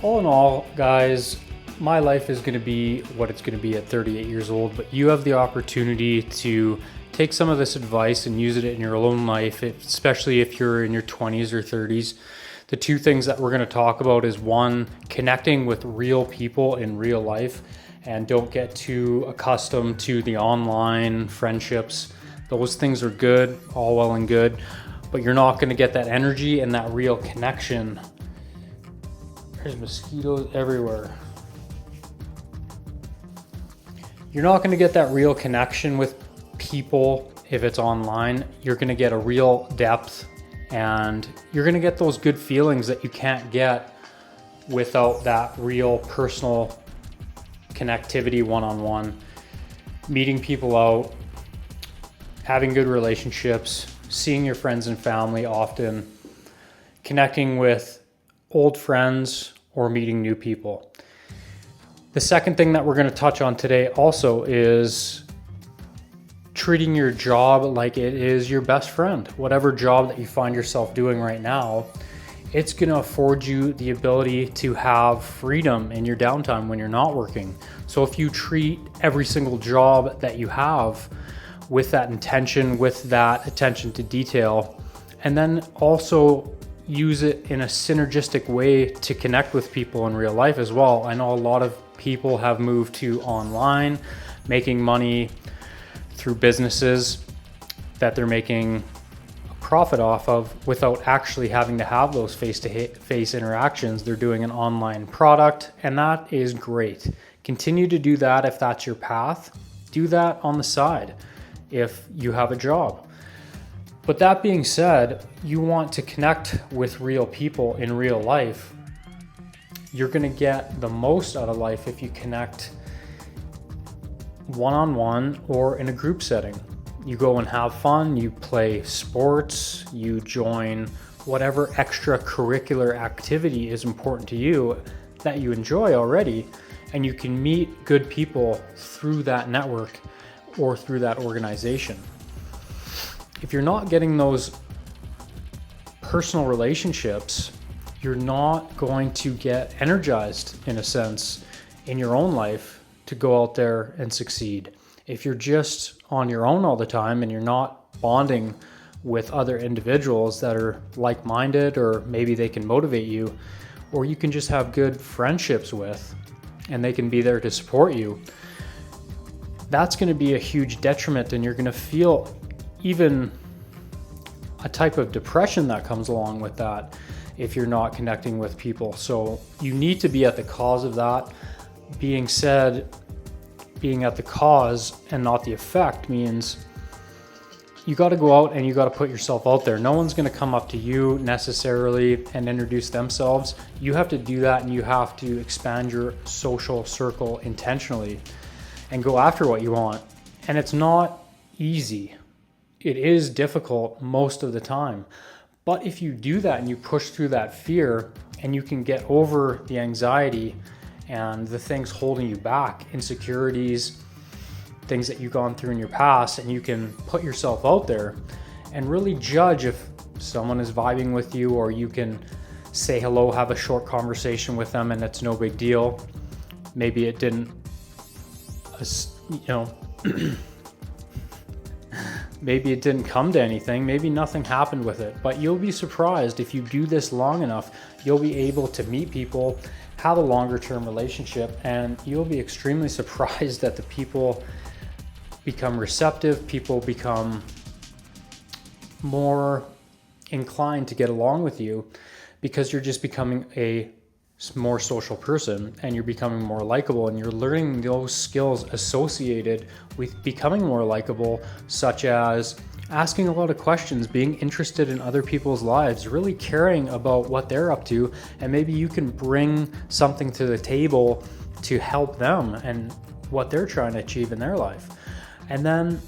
All in all, guys, my life is going to be what it's going to be at 38 years old, but you have the opportunity to take some of this advice and use it in your own life, especially if you're in your 20s or 30s. The two things that we're going to talk about is one, connecting with real people in real life, and don't get too accustomed to the online friendships. Those things are good, all well and good, but you're not going to get that energy and that real connection. There's mosquitoes everywhere. You're not going to get that real connection with people if it's online. You're going to get a real depth, and you're going to get those good feelings that you can't get without that real personal connectivity one-on-one. Meeting people out, having good relationships, seeing your friends and family often, connecting with old friends, or meeting new people. The second thing that we're going to touch on today also is treating your job like it is your best friend. Whatever job that you find yourself doing right now, it's going to afford you the ability to have freedom in your downtime when you're not working. So if you treat every single job that you have with that intention, with that attention to detail, and then also use it in a synergistic way to connect with people in real life as well. I know a lot of people have moved to online, making money through businesses that they're making a profit off of without actually having to have those face-to-face interactions. They're doing an online product, and that is great. Continue to do that if that's your path. Do that on the side if you have a job. But that being said, you want to connect with real people in real life. You're going to get the most out of life if you connect one-on-one or in a group setting. You go and have fun, you play sports, you join whatever extracurricular activity is important to you that you enjoy already, and you can meet good people through that network or through that organization. If you're not getting those personal relationships, you're not going to get energized, in a sense, in your own life to go out there and succeed. If you're just on your own all the time and you're not bonding with other individuals that are like-minded, or maybe they can motivate you, or you can just have good friendships with, and they can be there to support you, that's going to be a huge detriment, and you're going to feel even a type of depression that comes along with that if you're not connecting with people. So you need to be at the cause of that. Being said, being at the cause and not the effect means you got to go out and you got to put yourself out there. No one's going to come up to you necessarily and introduce themselves. You have to do that, and you have to expand your social circle intentionally and go after what you want. And it's not easy. It is difficult most of the time. But if you do that and you push through that fear, and you can get over the anxiety and the things holding you back, insecurities, things that you've gone through in your past, and you can put yourself out there and really judge if someone is vibing with you, or you can say hello, have a short conversation with them, and it's no big deal. Maybe it didn't, maybe it didn't come to anything, maybe nothing happened with it, but you'll be surprised if you do this long enough. You'll be able to meet people, have a longer term relationship, and you'll be extremely surprised that the people become receptive, people become more inclined to get along with you, because you're just becoming a more social person, and you're becoming more likable, and you're learning those skills associated with becoming more likable, such as asking a lot of questions, being interested in other people's lives, really caring about what they're up to, and maybe you can bring something to the table to help them and what they're trying to achieve in their life. And then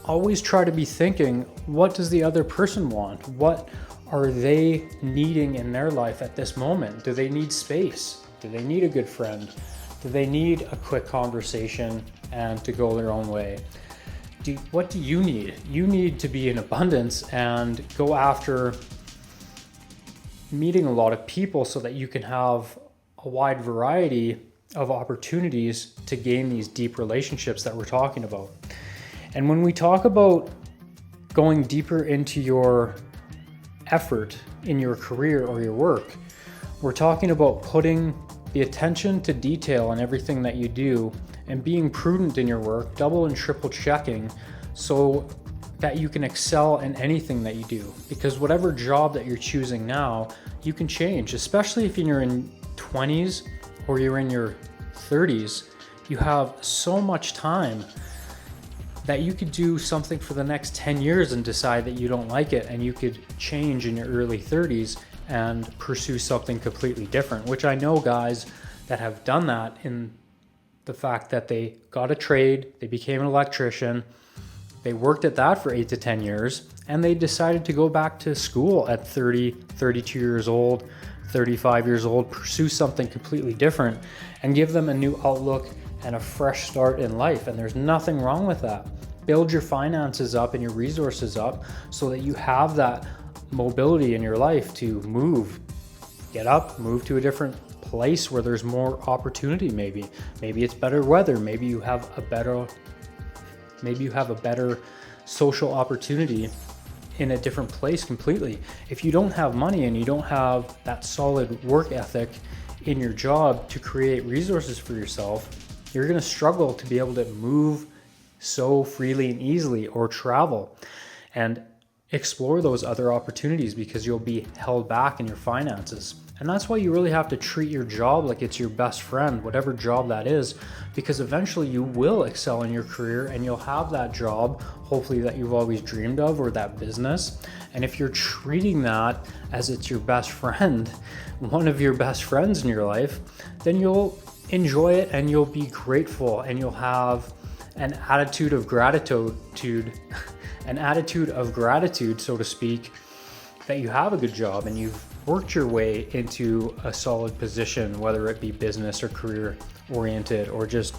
always try to be thinking, what does the other person want? What are they needing in their life at this moment? Do they need space? Do they need a good friend? Do they need a quick conversation and to go their own way? What do you need? You need to be in abundance and go after meeting a lot of people so that you can have a wide variety of opportunities to gain these deep relationships that we're talking about. And when we talk about going deeper into your effort in your career or your work, we're talking about putting the attention to detail in everything that you do and being prudent in your work, double and triple checking so that you can excel in anything that you do. Because whatever job that you're choosing now, you can change, especially if you're in 20s or you're in your 30s. You have so much time that you could do something for the next 10 years and decide that you don't like it, and you could change in your early 30s and pursue something completely different, which I know guys that have done that in the fact that they got a trade, they became an electrician, they worked at that for 8 to 10 years, and they decided to go back to school at 30, 32 years old, 35 years old, pursue something completely different and give them a new outlook and a fresh start in life. And there's nothing wrong with that. Build your finances up and your resources up so that you have that mobility in your life to move, get up, move to a different place where there's more opportunity. Maybe it's better weather. Maybe you have a better social opportunity in a different place completely. If you don't have money and you don't have that solid work ethic in your job to create resources for yourself, you're going to struggle to be able to move so freely and easily or travel and explore those other opportunities because you'll be held back in your finances. And that's why you really have to treat your job like it's your best friend, whatever job that is, because eventually you will excel in your career and you'll have that job, hopefully, that you've always dreamed of, or that business. And if you're treating that as it's your best friend, one of your best friends in your life, then you'll enjoy it and you'll be grateful and you'll have an attitude of gratitude, so to speak, that you have a good job and you've worked your way into a solid position, whether it be business or career oriented or just,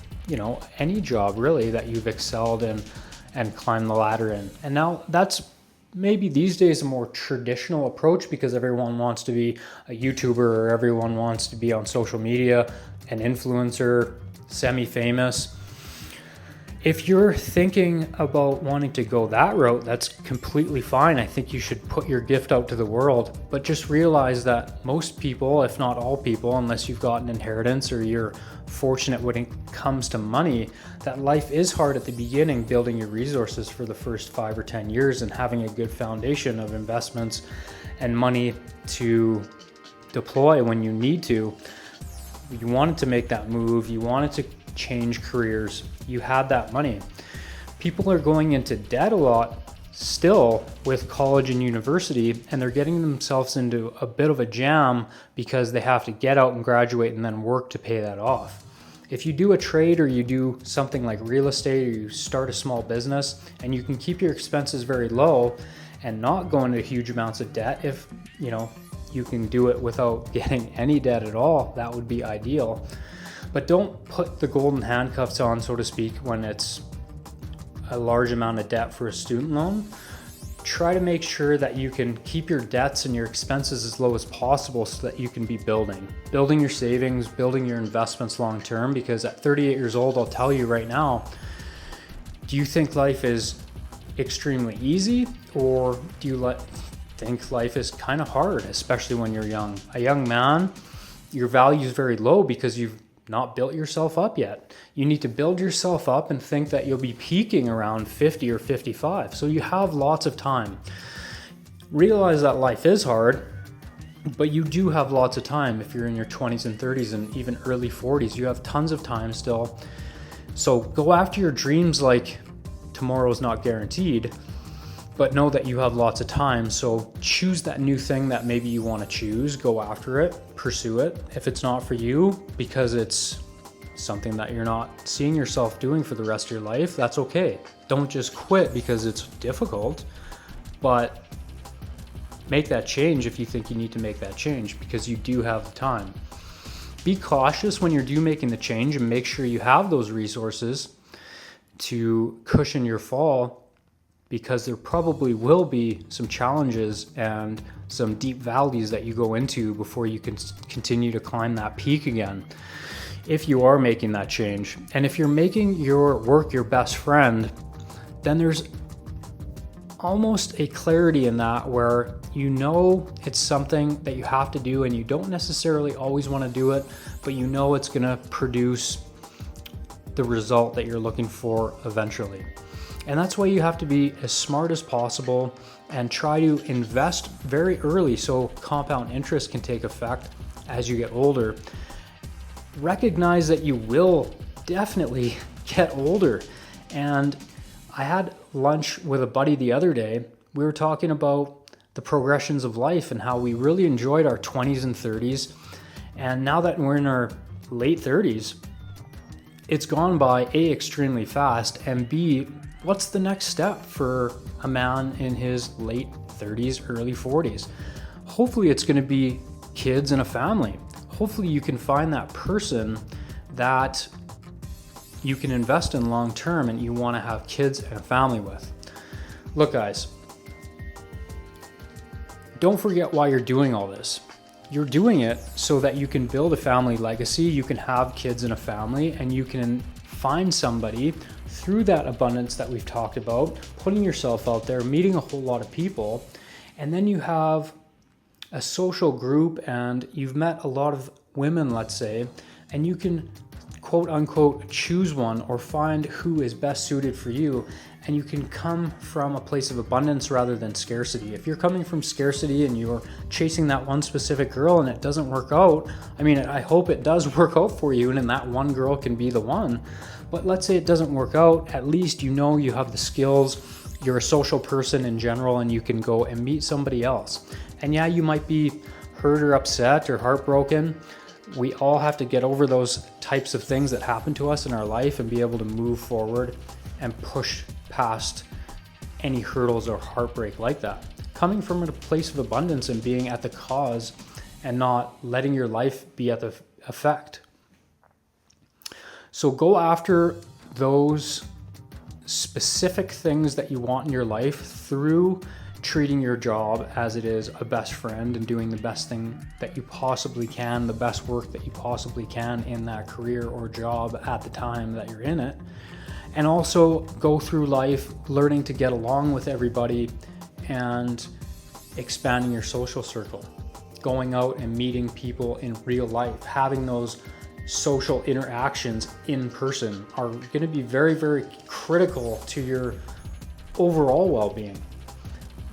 any job really that you've excelled in and climbed the ladder in. And now that's maybe these days a more traditional approach because everyone wants to be a YouTuber or everyone wants to be on social media, an influencer, semi-famous. If you're thinking about wanting to go that route, that's completely fine. I think you should put your gift out to the world, but just realize that most people, if not all people, unless you've got an inheritance or you're fortunate when it comes to money, that life is hard at the beginning, building your resources for the first 5 or 10 years and having a good foundation of investments and money to deploy when you need to. You wanted to make that move, you wanted to change careers, you had that money. People are going into debt a lot still with college and university, and they're getting themselves into a bit of a jam because they have to get out and graduate and then work to pay that off. If you do a trade or you do something like real estate or you start a small business and you can keep your expenses very low and not go into huge amounts of debt, if you can do it without getting any debt at all, that would be ideal. But don't put the golden handcuffs on, so to speak, when it's a large amount of debt for a student loan. Try to make sure that you can keep your debts and your expenses as low as possible so that you can be building your savings, building your investments long term, because at 38 years old, I'll tell you right now, do you think life is extremely easy, or do you think life is kind of hard, especially when you're young? A young man, your value is very low because you've not built yourself up yet. You need to build yourself up and think that you'll be peaking around 50 or 55. So you have lots of time. Realize that life is hard, but you do have lots of time. If you're in your 20s and 30s and even early 40s, you have tons of time still. So go after your dreams like tomorrow is not guaranteed, but know that you have lots of time. So choose that new thing that maybe you want to choose, go after it, pursue it. If it's not for you because it's something that you're not seeing yourself doing for the rest of your life, that's okay. Don't just quit because it's difficult, but make that change if you think you need to make that change because you do have the time. Be cautious when you're making the change and make sure you have those resources to cushion your fall because there probably will be some challenges and some deep valleys that you go into before you can continue to climb that peak again. If you are making that change, and if you're making your work your best friend, then there's almost a clarity in that where you know it's something that you have to do and you don't necessarily always want to do it, but you know it's going to produce the result that you're looking for eventually. And that's why you have to be as smart as possible and try to invest very early so compound interest can take effect as you get older. Recognize that you will definitely get older. And I had lunch with a buddy the other day. We were talking about the progressions of life and how we really enjoyed our 20s and 30s. And now that we're in our late 30s, it's gone by A, extremely fast, and B, what's the next step for a man in his late 30s, early 40s? Hopefully it's going to be kids and a family. Hopefully you can find that person that you can invest in long term and you want to have kids and a family with. Look, guys, don't forget why you're doing all this. You're doing it so that you can build a family legacy, you can have kids and a family, and you can find somebody through that abundance that we've talked about, putting yourself out there, meeting a whole lot of people, and then you have a social group and you've met a lot of women, let's say, and you can quote unquote choose one or find who is best suited for you, and you can come from a place of abundance rather than scarcity. If you're coming from scarcity and you're chasing that one specific girl and it doesn't work out, I mean, I hope it does work out for you and then that one girl can be the one. But let's say it doesn't work out, at least you know you have the skills, you're a social person in general, and you can go and meet somebody else. And yeah, you might be hurt or upset or heartbroken. We all have to get over those types of things that happen to us in our life and be able to move forward and push past any hurdles or heartbreak like that. Coming from a place of abundance and being at the cause and not letting your life be at the effect. So go after those specific things that you want in your life through treating your job as it is a best friend and doing the best thing that you possibly can, the best work that you possibly can in that career or job at the time that you're in it. And also go through life learning to get along with everybody and expanding your social circle, going out and meeting people in real life, having those social interactions in person are going to be very, very critical to your overall well-being.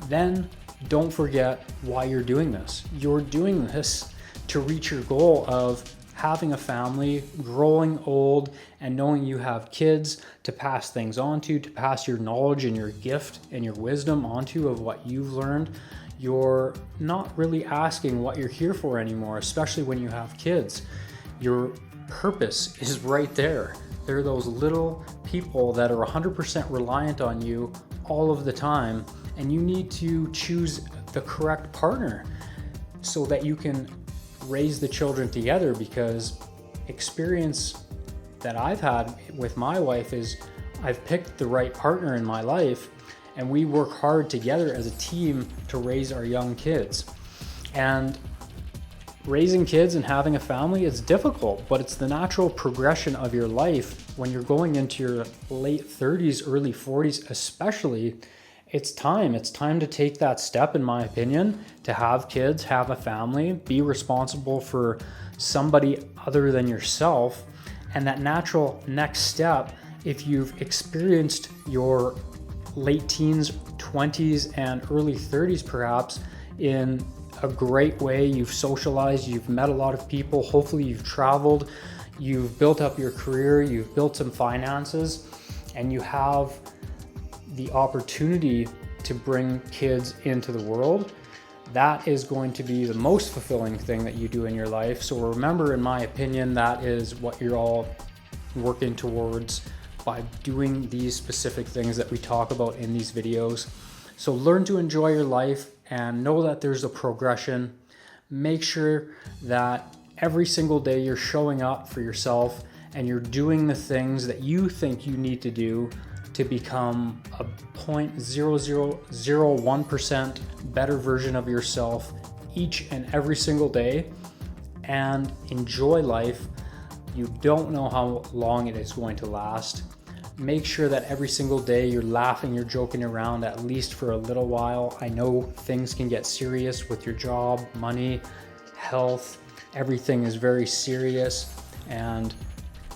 Then don't forget why you're doing this. You're doing this to reach your goal of having a family, growing old, and knowing you have kids to pass things on to pass your knowledge and your gift and your wisdom onto of what you've learned. You're not really asking what you're here for anymore, especially when you have kids. Your purpose is right there. They're those little people that are 100% reliant on you all of the time, and you need to choose the correct partner so that you can raise the children together, because experience that I've had with my wife is I've picked the right partner in my life and we work hard together as a team to raise our young kids. And raising kids and having a family is difficult, but it's the natural progression of your life when you're going into your late 30s, early 40s especially. It's time to take that step, in my opinion, to have kids, have a family, be responsible for somebody other than yourself. And that natural next step, if you've experienced your late teens, 20s, and early 30s perhaps in a great way, you've socialized, you've met a lot of people, hopefully you've traveled, you've built up your career, you've built some finances, and you have the opportunity to bring kids into the world, that is going to be the most fulfilling thing that you do in your life. So remember, in my opinion, that is what you're all working towards by doing these specific things that we talk about in these videos. So learn to enjoy your life and know that there's a progression. Make sure that every single day you're showing up for yourself and you're doing the things that you think you need to do to become a 0.0001% better version of yourself each and every single day and enjoy life. You don't know how long it is going to last. Make sure that every single day you're laughing, you're joking around at least for a little while. I know things can get serious with your job, money, health. Everything is very serious, and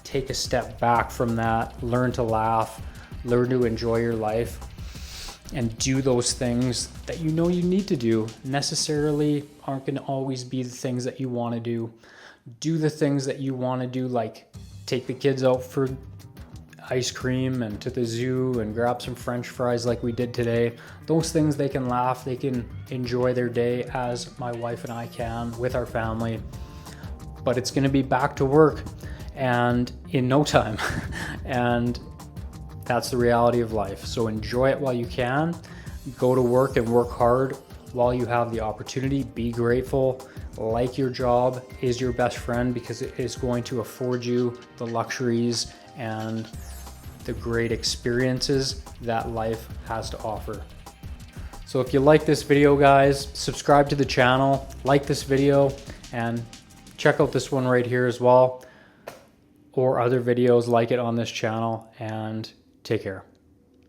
take a step back from that. Learn to laugh, learn to enjoy your life, and do those things that you know you need to do. Necessarily aren't going to always be the things that you want to do. Do the things that you want to do, like take the kids out for ice cream and to the zoo and grab some French fries like we did today. Those things, they can laugh, they can enjoy their day as my wife and I can with our family. But it's going to be back to work and in no time. And that's the reality of life. So enjoy it while you can. Go to work and work hard while you have the opportunity. Be grateful. Like your job is your best friend, because it is going to afford you the luxuries and the great experiences that life has to offer. So if you like this video, guys, subscribe to the channel, like this video, and check out this one right here as well, or other videos like it on this channel, and take care.